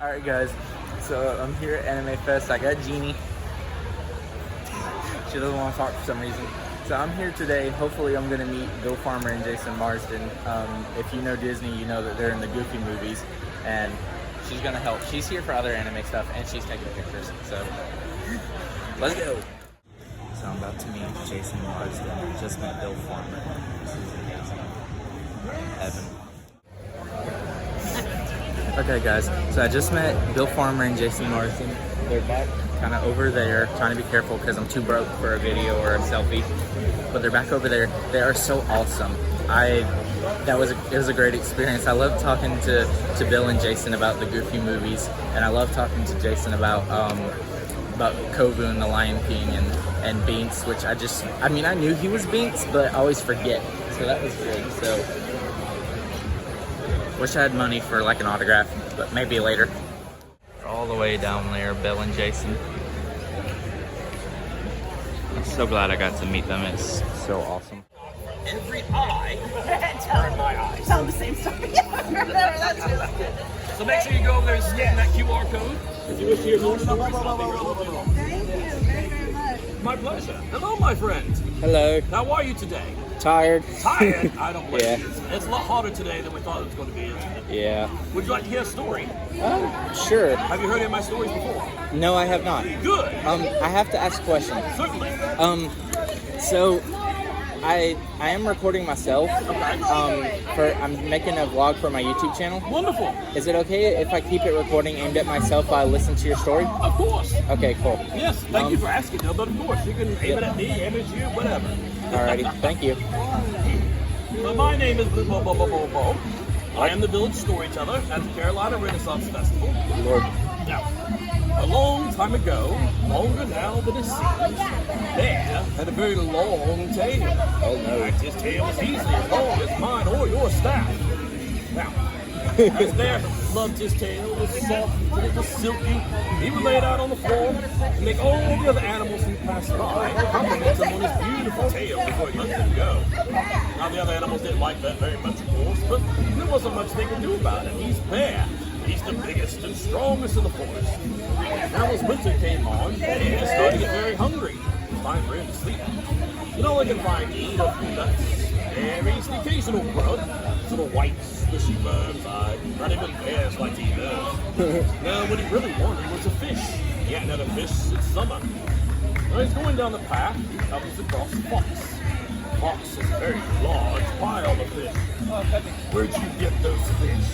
Alright guys, so I'm here at Anime Fest. I got Jeannie. She doesn't want to talk for some reason. So I'm here today. Hopefully I'm going to meet Bill Farmer and Jason Marsden. If you know Disney, you know that they're in the Goofy movies. And she's going to help. She's here for other anime stuff and she's taking pictures. So let's go. So I'm about to meet Jason Marsden. Just met Bill Farmer. This is amazing. Heaven. Okay guys, so I just met Bill Farmer and Jason Marsden. They're back kind of over there, trying to be careful because I'm too broke for a video or a selfie. But they're back over there. They are so awesome. It was a great experience. I love talking to Bill and Jason about the Goofy movies, and I love talking to Jason about Kovu and the Lion King and Binks, which I knew he was Binks, but I always forget. So that was great. So wish I had money for like an autograph, but maybe later. All the way down there, Bill and Jason. I'm so glad I got to meet them. It's so awesome. Every eye turn my eyes. Tell them the same story. That's good. So make sure you go over there and scan that QR code. If you wish to hear more stories, I'll be right over. Thank you very much. My pleasure. Hello, my friend. Hello. How are you today? Tired. Tired? I don't blame Yeah. you. It's a lot hotter today than we thought it was going to be, isn't it? Yeah. Would you like to hear a story? Sure. Have you heard any of my stories before? No, I have not. Good. I have to ask a question. Certainly. So I am recording myself. I'm making a vlog for my YouTube channel. Wonderful. Is it okay if I keep it recording aimed at myself while I listen to your story? Of course. Okay, cool. Yes. Thank you for asking, though, but of course, you can aim it at me, aim it at you, whatever. Alrighty, thank you. Well, my name is Blue Bo Bo Bo Bo Bo. I am the village storyteller at the Carolina Renaissance Festival. Lord. Now, a long time ago, longer now than it seems, Bear had a very long tail. Oh no. His tail was easily as long as mine or your staff. Now, as Bear loved his tail, it was soft and it was silky, he would lay it out on the floor and make all the other animals who passed by compliment him on his beautiful tail before he let them go. Now, the other animals didn't like that very much, of course, but there wasn't much they could do about it. He's Bear. He's the biggest and strongest in the forest. Now as winter came on, Bear started to get very hungry. It was time for him to sleep. You know, they can find eat a few nuts, berries, the occasional grub, little white squishy bugs. Not even bears like to eat those. Now what he really wanted was a fish. He hadn't had a fish since summer. When he's going down the path, he comes across a fox. Fox is a very large pile of fish. Where'd you get those fish?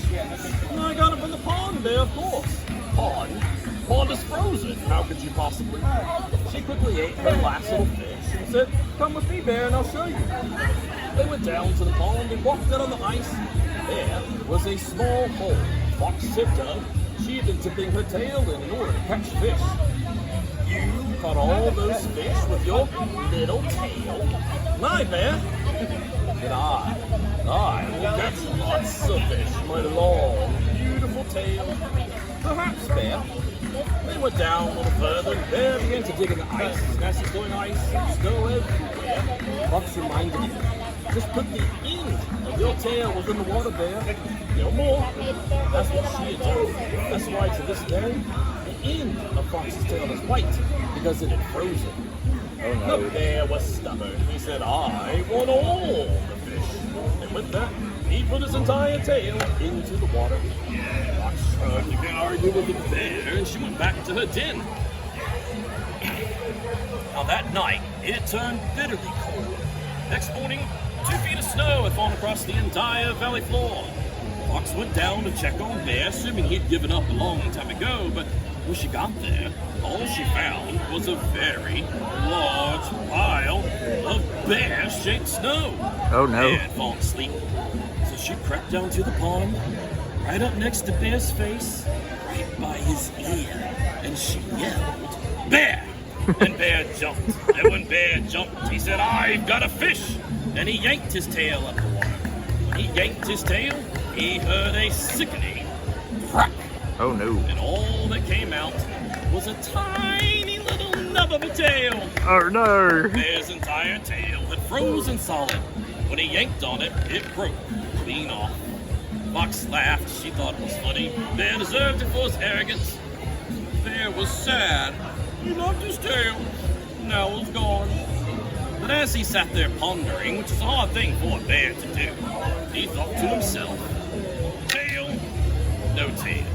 I got them from the pond there, of course. Pond? Pond is frozen. How could you possibly? She quickly ate her last little fish and said, "Come with me, Bear, and I'll show you." They went down to the pond and walked out on the ice. There was a small hole. Fox tipped up. She had been tipping her tail in order to catch fish. You caught all those fish with your little tail? My Bear. And I will catch lots of fish with my long, beautiful tail. Perhaps, Bear. They went down a little further, and Bear began to dig in the ice. And as he's going ice and snow everywhere, Fox reminded him, just put the end of your tail within the water, Bear. No more. That's what she had done. That's why to this day, the end of Fox's tail is white, because it had frozen. Oh no. The Bear was stubborn. He said, "I want all the fish." And with that, he put his entire tail into the water. Fox shrugged, you can't argue with the Bear, and she went back to her den. Now that night, it turned bitterly cold. Next morning, 2 feet of snow had fallen across the entire valley floor. Fox went down to check on Bear, assuming he'd given up a long time ago, but when she got there, all she found was a very large pile of bear-shaped snow. Oh no. Bear had fallen asleep, so she crept down to the pond, right up next to Bear's face, right by his ear, and she yelled, "Bear!" And Bear jumped. And when Bear jumped, he said, "I've got a fish!" And he yanked his tail up the water. When he yanked his tail, he heard a sickening crack. Oh no. And all that came out was a tiny little nub of a tail. Oh no. Bear's entire tail had frozen solid. When he yanked on it, it broke clean off. Fox laughed. She thought it was funny. Bear deserved it for his arrogance. Bear was sad. He loved his tail. Now it was gone. But as he sat there pondering, which is a hard thing for a bear to do, he thought to himself, tail, no tail.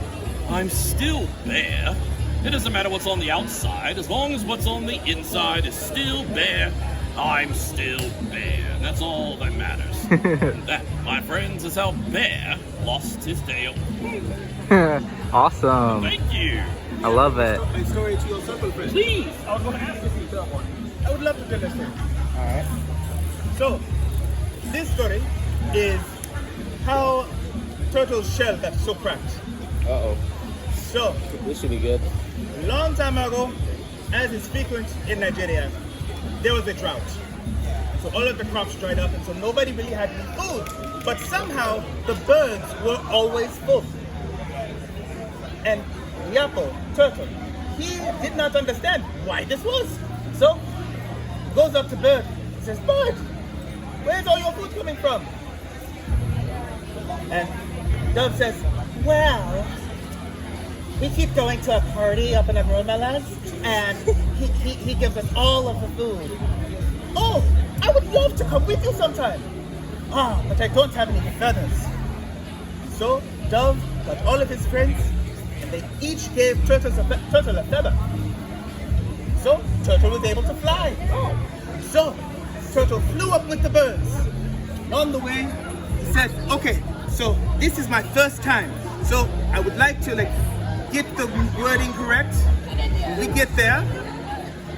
I'm still Bear. It doesn't matter what's on the outside, as long as what's on the inside is still Bear, I'm still Bear. And that's all that matters. And that, my friends, is how Bear lost his tail. Awesome. Thank you. I love it. My story to your circle friend. Please, I was going to ask if you tell one. I would love to tell a story. Alright. So, this story is how turtle's shell got so cracked. Uh-oh. So, This should be good. long time ago, as is frequent in Nigeria, there was a drought. So all of the crops dried up, and so nobody really had any food. But somehow, the birds were always full. And Yapo, turtle, he did not understand why this was. So, goes up to bird, says, bird, where's all your food coming from? And dove says, well, we keep going to a party up in Agromalas, and he gives us all of the food. Oh, I would love to come with you sometime. Ah, but I don't have any feathers. So Dove got all of his friends, and they each gave Turtle a feather. So Turtle was able to fly. So Turtle flew up with the birds. On the way, he said, okay, so this is my first time. So I would like to get the wording correct. When we get there,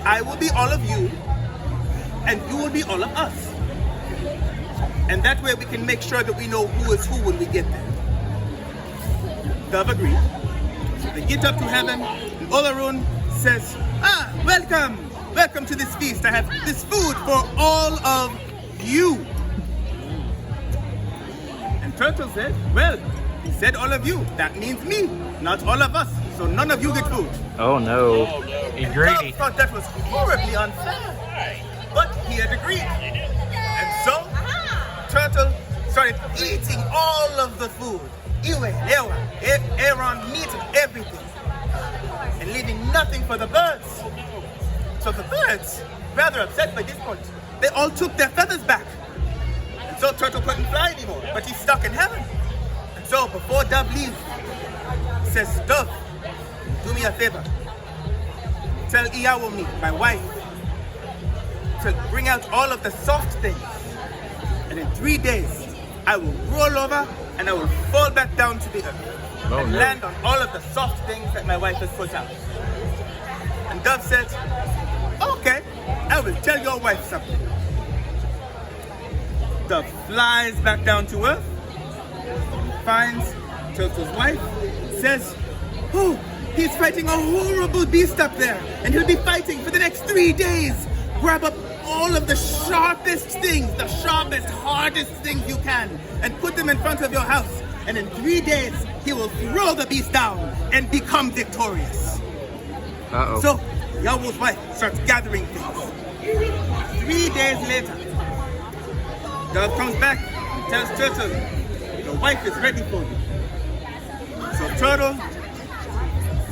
I will be all of you, and you will be all of us. And that way we can make sure that we know who is who when we get there. Dove agreed. So they get up to heaven, and Olaroon says, welcome! Welcome to this feast. I have this food for all of you. And Turtle said, well, he said all of you. That means me, not all of us. So none of you get food. Oh no. He's greedy. Dove thought that was horribly unfair, but he had agreed. And so, Turtle started eating all of the food. Iwe, Lewa, Aaron, meat, everything. And leaving nothing for the birds. So the birds, rather upset by this point, they all took their feathers back. And so Turtle couldn't fly anymore, but he's stuck in heaven. And so before Dove leaves, he says, Dove, do me a favor. Tell Iyawomi, my wife, to bring out all of the soft things. And in 3 days, I will roll over and I will fall back down to the earth. Oh, and no. land on all of the soft things that my wife has put out. And Dove said, okay, I will tell your wife something. Dove flies back down to earth, finds Turtle's wife, says, oh, he's fighting a horrible beast up there, and he'll be fighting for the next 3 days. Grab up all of the sharpest things, the sharpest, hardest things you can, and put them in front of your house. And in 3 days, he will throw the beast down and become victorious. Uh-oh. So, Yawo's wife starts gathering things. 3 days later, Dove comes back and tells Turtle, your wife is ready for you. So Turtle,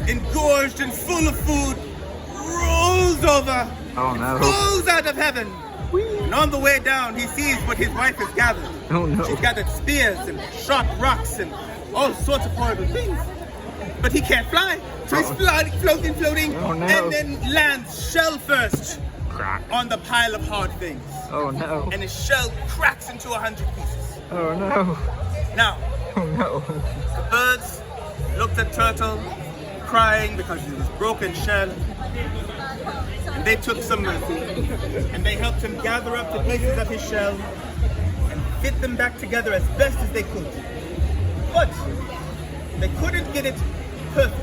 engorged and full of food, rolls over, Oh no. falls out of heaven. And on the way down, he sees what his wife has gathered. Oh no. She's gathered spears and sharp rocks and all sorts of horrible things. But he can't fly, so he's floating, Oh, no. and then lands shell first Crack. on the pile of hard things. Oh no. And his shell cracks into 100 pieces. Oh no. Now, Oh no. the birds looked at Turtle, crying because of his broken shell. And they took some mercy, and they helped him gather up the pieces of his shell and fit them back together as best as they could. But they couldn't get it perfect.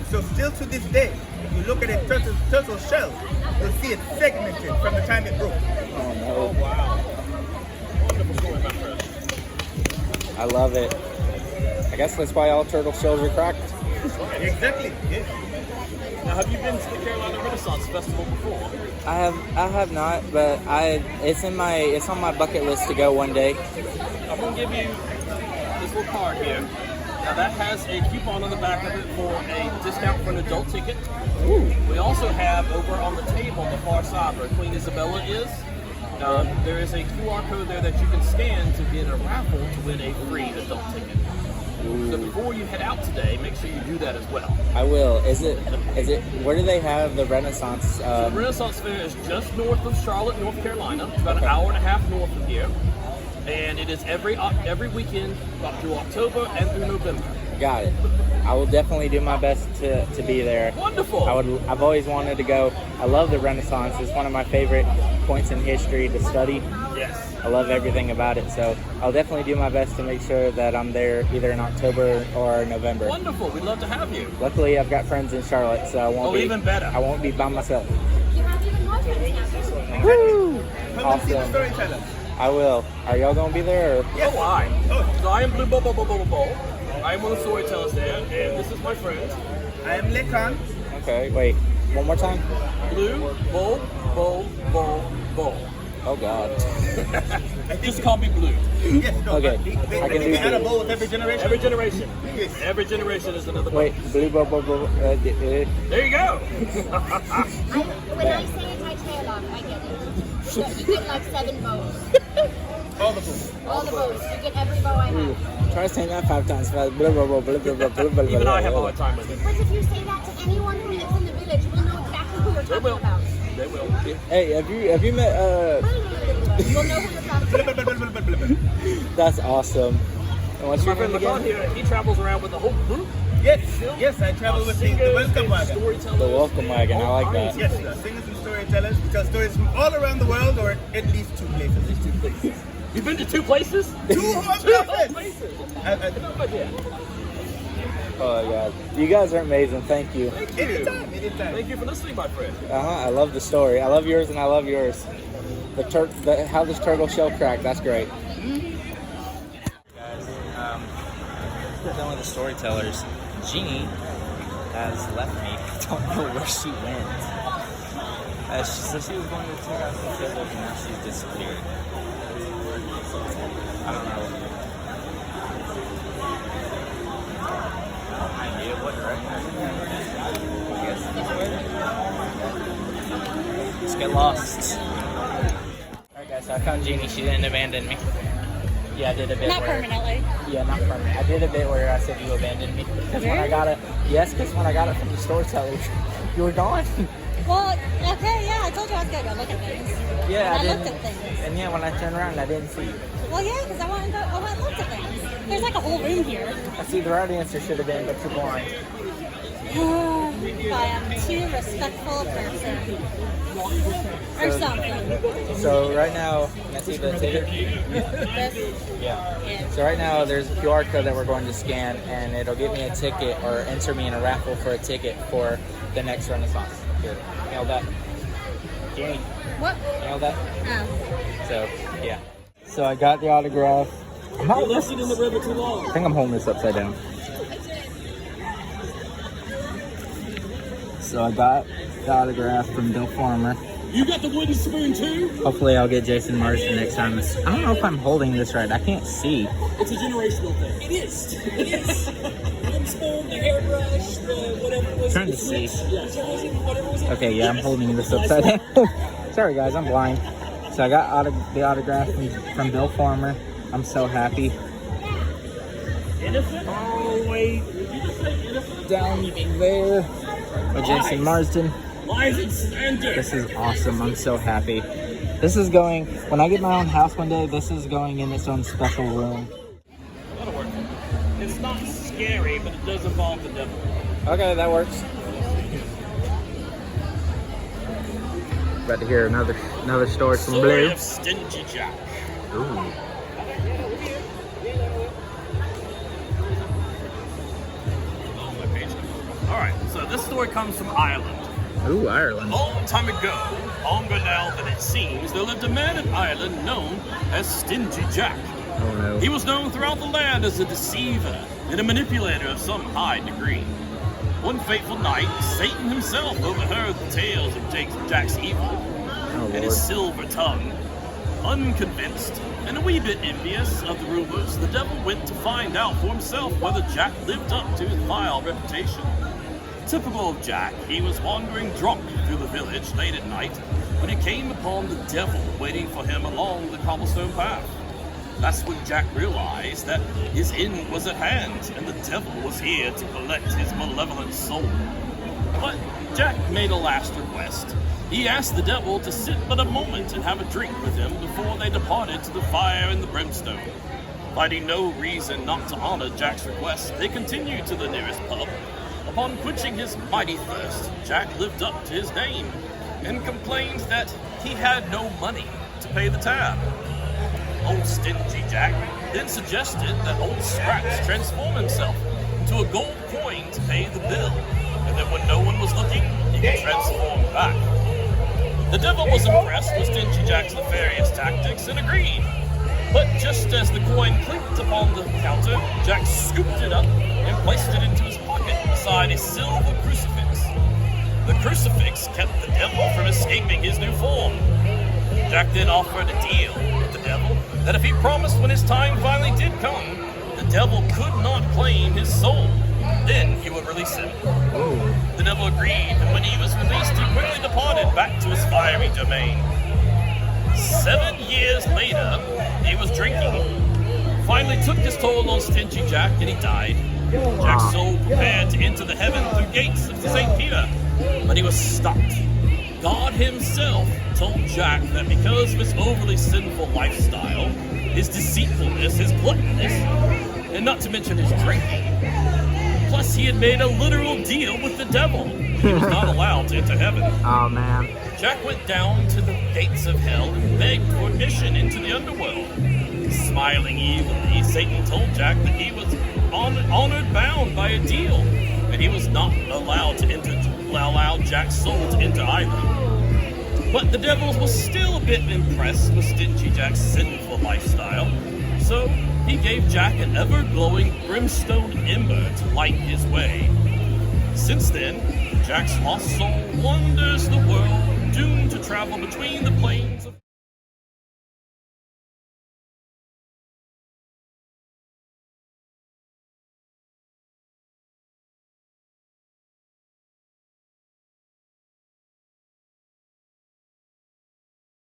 So still to this day, if you look at a turtle shell, you'll see it segmented from the time it broke. Oh, wow. Wonderful story, my friend. I love it. I guess that's why all turtle shells are cracked. Exactly. Yes. Now, have you been to the Carolina Renaissance Festival before? I have not, but it's on my bucket list to go one day. I'm gonna give you this little card here. Now that has a coupon on the back of it for a discount for an adult ticket. We also have over on the table on the far side where Queen Isabella is. There is a QR code there that you can scan to get a raffle to win a free adult ticket. So before you head out today, make sure you do that as well. I will. Is it? Where do they have the Renaissance? The Renaissance Fair is just north of Charlotte, North Carolina. It's about an hour and a half north of here. And it is every weekend up through October and through November. Got it. I will definitely do my best to be there. Wonderful. I've always wanted to go. I love the Renaissance. It's one of my favorite points in history to study. Yes. I love everything about it. So I'll definitely do my best to make sure that I'm there either in October or November. Wonderful. We'd love to have you. Luckily, I've got friends in Charlotte, so I won't be even better. I won't be by myself. You have even more friends now. Woo! Come and see the Awesome. storyteller. I will. Are y'all gonna be there? Or? Oh, So I am Blue Bo. I am one of the storytellers there, and this is my friend. I am Lekan. Okay. Wait. One more time. Blue Bo. Oh God. Just call me Blue. Yes, no, Okay, They I can do add a that. bowl with every generation. Every generation. Yes. Every generation is another bow. Wait. Blue. There you go. When I say it, I tail off. I get it. So you get like 7 bows. All the bowls. All the bows. You get every bow I have. Try saying that 5 times fast. Even I have a hard time with it. But if you say that to anyone who lives in the village, we'll know exactly who you're They talking will. about. They will. Hey, have you met? You'll know who you're talking about. That's awesome. And what's My your friend name LeBron again? here, he travels around with the whole group. Yes, I travel with the welcome wagon. Storytellers. The welcome wagon. I like that. Yes, the singers and storytellers who tell stories from all around the world or at least 2 places. You've been to 2 places? 2 whole places! places. Uh, Yeah. Oh my God. You guys are amazing. Thank you. Anytime. Thank you for listening, my friend. I love the story. I love yours and I love yours. How this turtle shell cracked. That's great. Guys, we're done with the storytellers. Jeannie has left me. I don't know where she went. She was going to check out some tables and now she's disappeared. I don't know. No idea what direction. I guess this way. Let's get lost. Alright guys, so I found Jeannie. She didn't abandon me. Yeah, I did a bit Not where... permanently. Yeah, not permanent. I did a bit where I said you abandoned me. Because when I got it... Yes, because when I got it from the storyteller, you were gone. Well, okay, yeah, I told you I was gonna go look at things. Yeah, And I I looked didn't. at things. And yeah, when I turned around, I didn't see you. Well, yeah, because I went and looked at things. There's like a whole room here. I see the right answer should have been, but you're blind. I am too respectful a person. Or something. So right now, can I see the ticket? This, Yeah. yeah. So right now, there's a QR code that we're going to scan, and it'll give me a ticket or enter me in a raffle for a ticket for the next Renaissance. Here, nailed that. Jeannie, What? nailed that. Oh. So yeah. So I got the autograph. You left it in the river too long. I think I'm holding this upside down. So I got the autograph from Bill Farmer. You got the wooden spoon too? Hopefully I'll get Jason Marsden next time. I don't know if I'm holding this right. I can't see. It's a generational thing. It is. It is. Wooden spoon, the hairbrush, the whatever was. Trying to see. Whatever was. Okay, yeah, I'm holding this upside down. Sorry guys, I'm blind. So I got the autograph from Bill Farmer. I'm so happy. Innocent? All the way down there with Jason Marsden. Lies and slander. This is awesome. I'm so happy. This is going, when I get my own house one day, this is going in its own special room. That'll work. It's not scary, but it does involve the devil. Okay, that works. About to hear another story from Story Blue. of Stingy Jack. Ooh. Alright, so this story comes from Ireland. Ooh, Ireland. A long time ago, longer now than it seems, there lived a man in Ireland known as Stingy Jack. Oh no. He was known throughout the land as a deceiver and a manipulator of some high degree. One fateful night, Satan himself overheard the tales of Jack's evil Oh and Lord. his silver tongue. Unconvinced and a wee bit envious of the rumors, the devil went to find out for himself whether Jack lived up to his vile reputation. Typical of Jack, he was wandering drunk through the village late at night when he came upon the devil waiting for him along the cobblestone path. That's when Jack realized that his end was at hand and the devil was here to collect his malevolent soul. But Jack made a last request. He asked the devil to sit but a moment and have a drink with him before they departed to the fire and the brimstone. Finding no reason not to honor Jack's request, they continued to the nearest pub. Upon quenching his mighty thirst, Jack lived up to his name and complained that he had no money to pay the tab. Old Stingy Jack then suggested that Old Scraps transform himself into a gold coin to pay the bill, and that when no one was looking, he could transform back. The devil was impressed with Stingy Jack's nefarious tactics and agreed. But just as the coin clinked upon the counter, Jack scooped it up and placed it into his pocket beside a silver crucifix. The crucifix kept the devil from escaping his new form. Jack then offered a deal with the devil that if he promised when his time finally did come, the devil could not claim his soul. Then he would release him. The devil agreed, and when he was released, he quickly departed back to his fiery domain. 7 years later, he was drinking. Finally took his toll on Stingy Jack, and he died. Jack's soul prepared to enter the heaven through gates of St. Peter, but he was stopped. God himself told Jack that because of his overly sinful lifestyle, his deceitfulness, his gluttoniness, and not to mention his drinking, plus he had made a literal deal with the devil. He was not allowed to enter heaven. Oh man. Jack went down to the gates of hell and begged for admission into the underworld. Smiling evilly, Satan told Jack that he was honored bound by a deal, and he was not allowed to allow Jack's soul to enter either. But the devil was still a bit impressed with Stingy Jack's sinful lifestyle, so he gave Jack an ever-glowing brimstone ember to light his way. Since then, Jack's lost soul wanders the world, doomed to travel between the planes of